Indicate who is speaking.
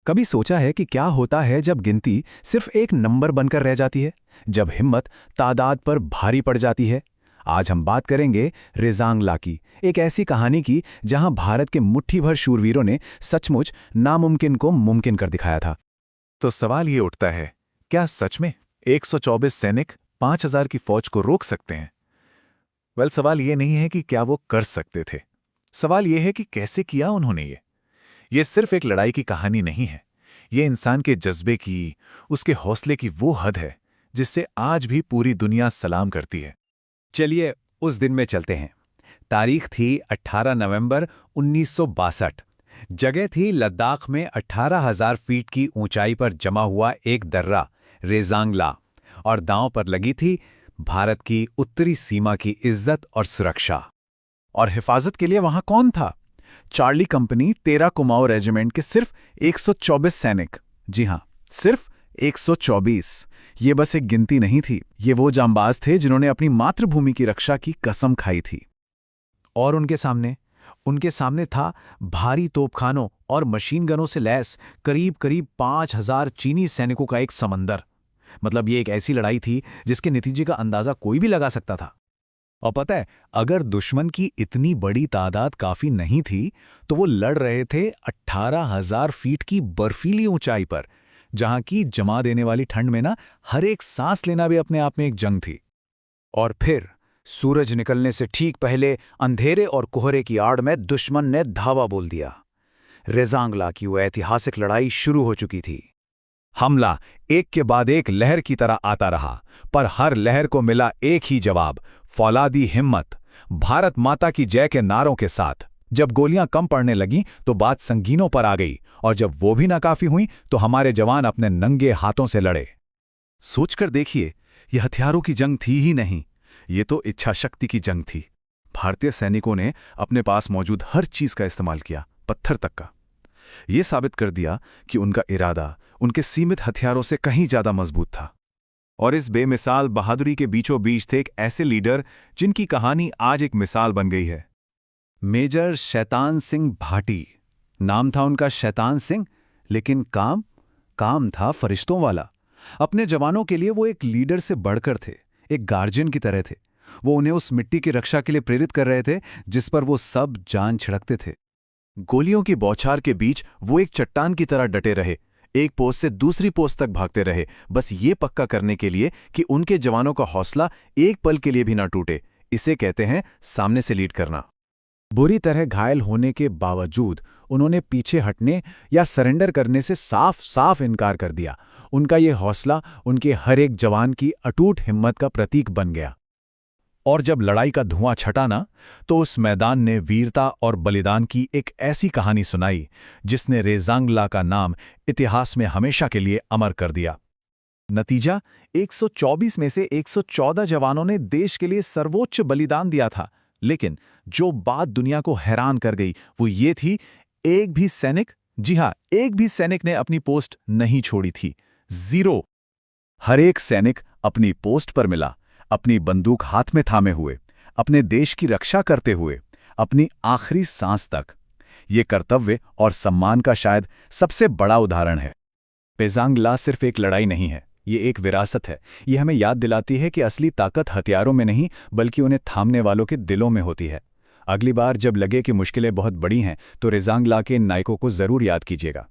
Speaker 1: कभी सोचा है कि क्या होता है जब गिनती सिर्फ एक नंबर बनकर रह जाती है, जब हिम्मत तादाद पर भारी पड़ जाती है। आज हम बात करेंगे रेजांगला की, एक ऐसी कहानी की जहां भारत के मुट्ठी भर शूरवीरों ने सचमुच नामुमकिन को मुमकिन कर दिखाया था।
Speaker 2: तो सवाल ये उठता है, क्या सच में 124 सैनिक 5000 की फौज को रोक सकते हैं? सवाल ये नहीं है कि क्या वो कर सकते थे। सवाल ये है कि कैसे किया उन्होंने ये सिर्फ एक लड़ाई की कहानी नहीं है। ये इंसान के जज्बे की, उसके हौसले की वो हद है जिससे आज भी पूरी दुनिया सलाम करती है।
Speaker 1: चलिए उस दिन में चलते हैं। तारीख थी 18 नवंबर 1962। जगह थी लद्दाख में 18,000 फीट की ऊंचाई पर जमा हुआ एक दर्रा रेजांगला, और दांव पर लगी थी भारत की उत्तरी सीमा की इज्जत और सुरक्षा। और हिफाजत के लिए वहां कौन था? चार्ली कंपनी 13 कुमाऊं रेजिमेंट के सिर्फ 124 सैनिक। जी हां, सिर्फ 124। ये बस एक गिनती नहीं थी, ये वो जांबाज थे जिन्होंने अपनी मातृभूमि की रक्षा की कसम खाई थी। और उनके सामने था भारी तोपखानों और मशीन गनों से लैस करीब करीब 5,000 चीनी सैनिकों का एक समंदर। मतलब ये एक ऐसी लड़ाई थी जिसके नतीजे का अंदाजा कोई भी लगा सकता था। और पता है, अगर दुश्मन की इतनी बड़ी तादाद काफी नहीं थी तो वो लड़ रहे थे 18,000 फीट की बर्फीली ऊंचाई पर, जहां की जमा देने वाली ठंड में ना हर एक सांस लेना भी अपने आप में एक जंग थी। और फिर सूरज निकलने से ठीक पहले अंधेरे और कोहरे की आड़ में दुश्मन ने धावा बोल दिया। रेजांगला की वो ऐतिहासिक लड़ाई शुरू हो चुकी थी। हमला एक के बाद एक लहर की तरह आता रहा, पर हर लहर को मिला एक ही जवाब, फौलादी हिम्मत, भारत माता की जय के नारों के साथ। जब गोलियां कम पड़ने लगीं तो बात संगीनों पर आ गई, और जब वो भी नाकाफी हुई तो हमारे जवान अपने नंगे हाथों से लड़े। सोचकर देखिए, यह हथियारों की जंग थी ही नहीं, ये तो इच्छा शक्ति की जंग थी। भारतीय सैनिकों ने अपने पास मौजूद हर चीज का इस्तेमाल किया, पत्थर तक का। ये साबित कर दिया कि उनका इरादा उनके सीमित हथियारों से कहीं ज्यादा मजबूत था। और इस बेमिसाल बहादुरी के बीचों बीच थे एक ऐसे लीडर जिनकी कहानी आज एक मिसाल बन गई है। मेजर शैतान सिंह भाटी। नाम था उनका शैतान सिंह, लेकिन काम था फरिश्तों वाला। अपने जवानों के लिए वो एक लीडर से बढ़कर थे, एक गार्जियन की तरह थे। वो उन्हें उस मिट्टी की रक्षा के लिए प्रेरित कर रहे थे जिस पर वो सब जान छिड़कते थे। गोलियों की बौछार के बीच वो एक चट्टान की तरह डटे रहे, एक पोस्ट से दूसरी पोस्ट तक भागते रहे, बस ये पक्का करने के लिए कि उनके जवानों का हौसला एक पल के लिए भी ना टूटे। इसे कहते हैं सामने से लीड करना। बुरी तरह घायल होने के बावजूद उन्होंने पीछे हटने या सरेंडर करने से साफ साफ इनकार कर दिया। उनका ये हौसला उनके हर एक जवान की अटूट हिम्मत का प्रतीक बन गया। और जब लड़ाई का धुआं छटा ना, तो उस मैदान ने वीरता और बलिदान की एक ऐसी कहानी सुनाई जिसने रेजांगला का नाम इतिहास में हमेशा के लिए अमर कर दिया। नतीजा, 124 में से 114 जवानों ने देश के लिए सर्वोच्च बलिदान दिया था। लेकिन जो बात दुनिया को हैरान कर गई वो ये थी, एक भी सैनिक, जी हां, एक भी सैनिक ने अपनी पोस्ट नहीं छोड़ी थी। जीरो। हर एक सैनिक अपनी पोस्ट पर मिला, अपनी बंदूक हाथ में थामे हुए, अपने देश की रक्षा करते हुए, अपनी आखिरी सांस तक। ये कर्तव्य और सम्मान का शायद सबसे बड़ा उदाहरण है। रेजांगला सिर्फ एक लड़ाई नहीं है, ये एक विरासत है। ये हमें याद दिलाती है कि असली ताकत हथियारों में नहीं बल्कि उन्हें थामने वालों के दिलों में होती है। अगली बार जब लगे कि मुश्किलें बहुत बड़ी हैं तो रेजांगला के नायकों को जरूर याद कीजिएगा।